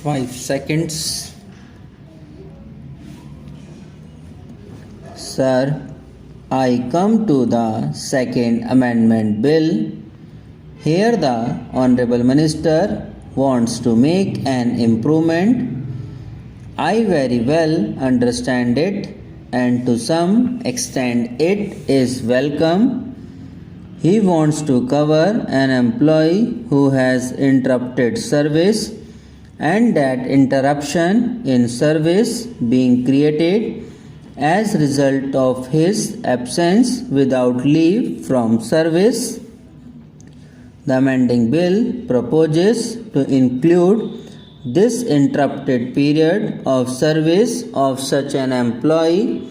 5 seconds. Sir, I come to the second amendment bill. Here the Honorable Minister wants to make an improvement. I very well understand it, and to some extent it is welcome. He wants to cover an employee who has interrupted service and that interruption in service being created as result of his absence without leave from service. The amending bill proposes to include this interrupted period of service of such an employee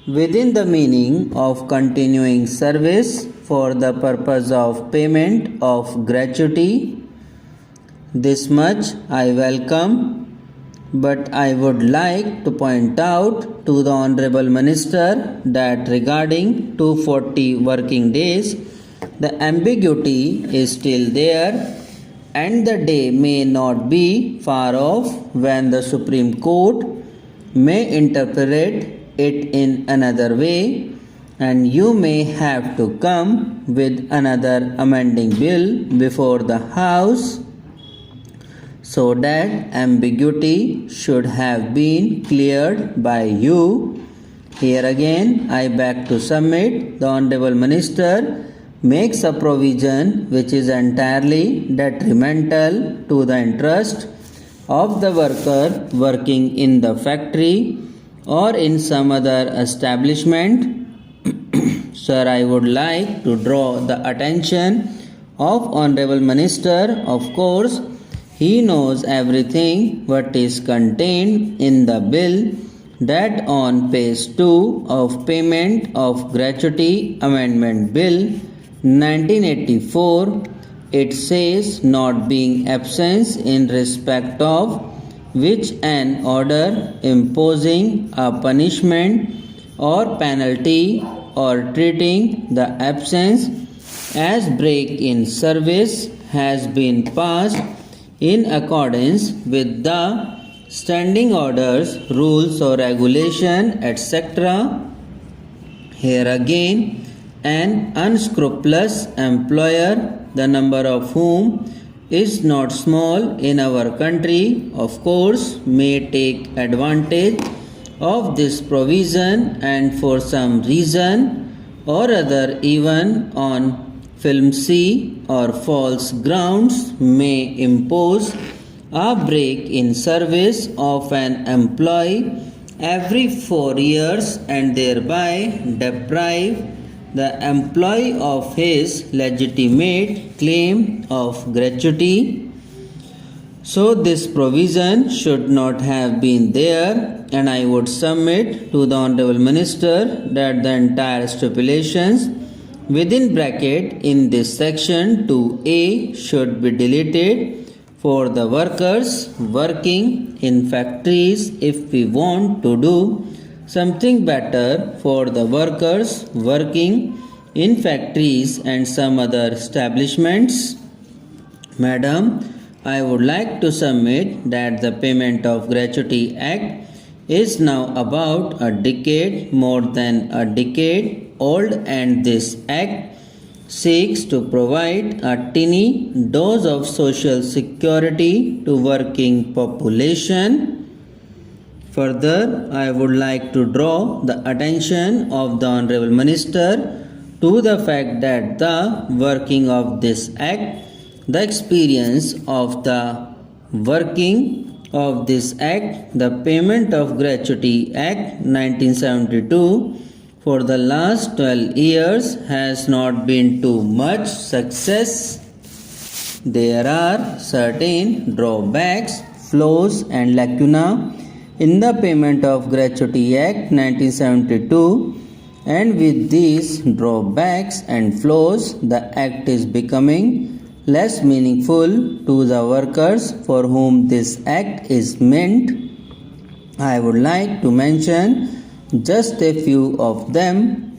within the meaning of continuing service for the purpose of payment of gratuity. This much I welcome, but I would like to point out to the Honorable Minister that regarding 240 working days, the ambiguity is still there, and the day may not be far off when the Supreme Court may interpret it in another way, and you may have to come with another amending bill before the House, so that ambiguity should have been cleared by you. Here again I beg to submit the Honorable Minister makes a provision which is entirely detrimental to the interest of the worker working in the factory or in some other establishment. Sir, I would like to draw the attention of Honorable Minister. Of course, he knows everything what is contained in the bill, that on page 2 of Payment of Gratuity Amendment Bill 1984, it says not being absence in respect of which an order imposing a punishment or penalty or treating the absence as break in service has been passed in accordance with the standing orders, rules or regulation, etc. Here again, an unscrupulous employer, the number of whom is not small in our country, of course, may take advantage of this provision and for some reason or other, even on flimsy or false grounds, may impose a break in service of an employee every 4 years and thereby deprive the employee of his legitimate claim of gratuity. So this provision should not have been there, and I would submit to the Honorable Minister that the entire stipulations within bracket in this section 2A should be deleted for the workers working in factories if we want to do something better for the workers working in factories and some other establishments. Madam, I would like to submit that the Payment of Gratuity Act is now about a decade, more than a decade old, and this act seeks to provide a teeny dose of social security to working population. Further, I would like to draw the attention of the Honorable Minister to the fact that the working of this act, the experience of the working of this act, the Payment of Gratuity Act 1972, for the last 12 years has not been too much success. There are certain drawbacks, flaws and lacuna in the Payment of Gratuity Act 1972, and with these drawbacks and flaws, the act is becoming less meaningful to the workers for whom this act is meant. I would like to mention just a few of them.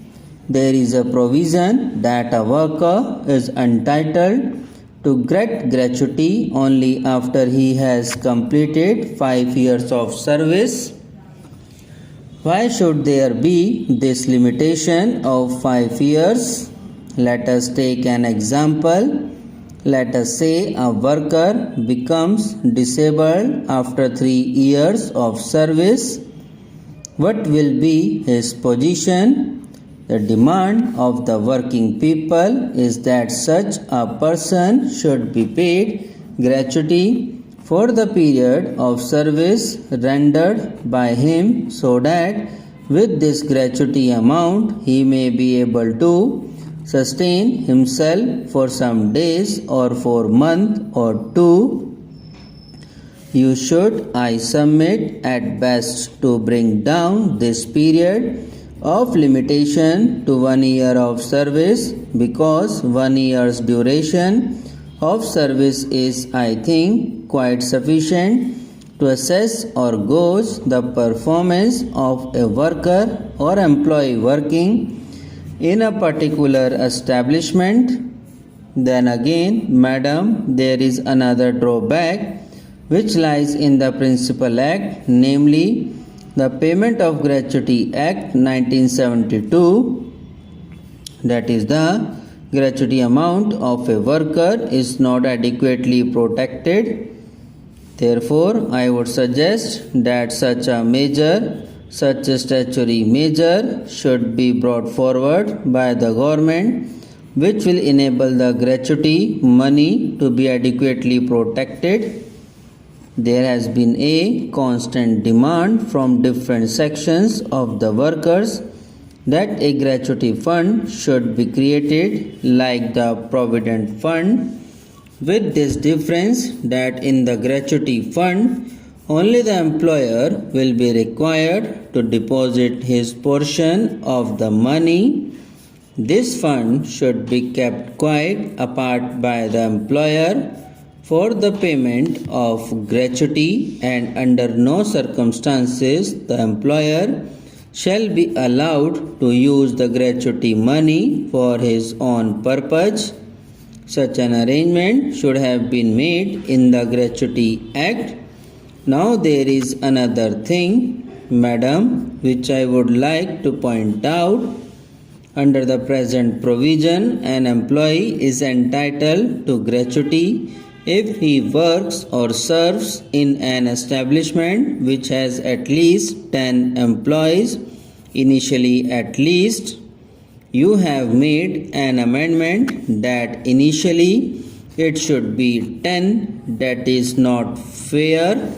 There is a provision that a worker is entitled to get gratuity only after he has completed 5 years of service. Why should there be this limitation of 5 years? Let us take an example. Let us say a worker becomes disabled after 3 years of service. What will be his position? The demand of the working people is that such a person should be paid gratuity for the period of service rendered by him, so that with this gratuity amount he may be able to sustain himself for some days or for a month or two. You should, I submit, at best to bring down this period of limitation to 1 year of service, because 1 year's duration of service is, I think, quite sufficient to assess or gauge the performance of a worker or employee working in a particular establishment. Then again, madam, there is another drawback which lies in the Principal Act, namely the Payment of Gratuity Act 1972, that is, the gratuity amount of a worker is not adequately protected. Therefore, I would suggest that such a statutory measure should be brought forward by the government, which will enable the gratuity money to be adequately protected. There has been a constant demand from different sections of the workers that a gratuity fund should be created like the Provident Fund, with this difference that in the gratuity fund only the employer will be required to deposit his portion of the money. This fund should be kept quite apart by the employer for the payment of gratuity, and under no circumstances the employer shall be allowed to use the gratuity money for his own purpose. Such an arrangement should have been made in the Gratuity Act. Now there is another thing, madam, which I would like to point out. Under the present provision, an employee is entitled to gratuity if he works or serves in an establishment which has at least 10 employees, initially at least. You have made an amendment that initially it should be 10. That is not fair.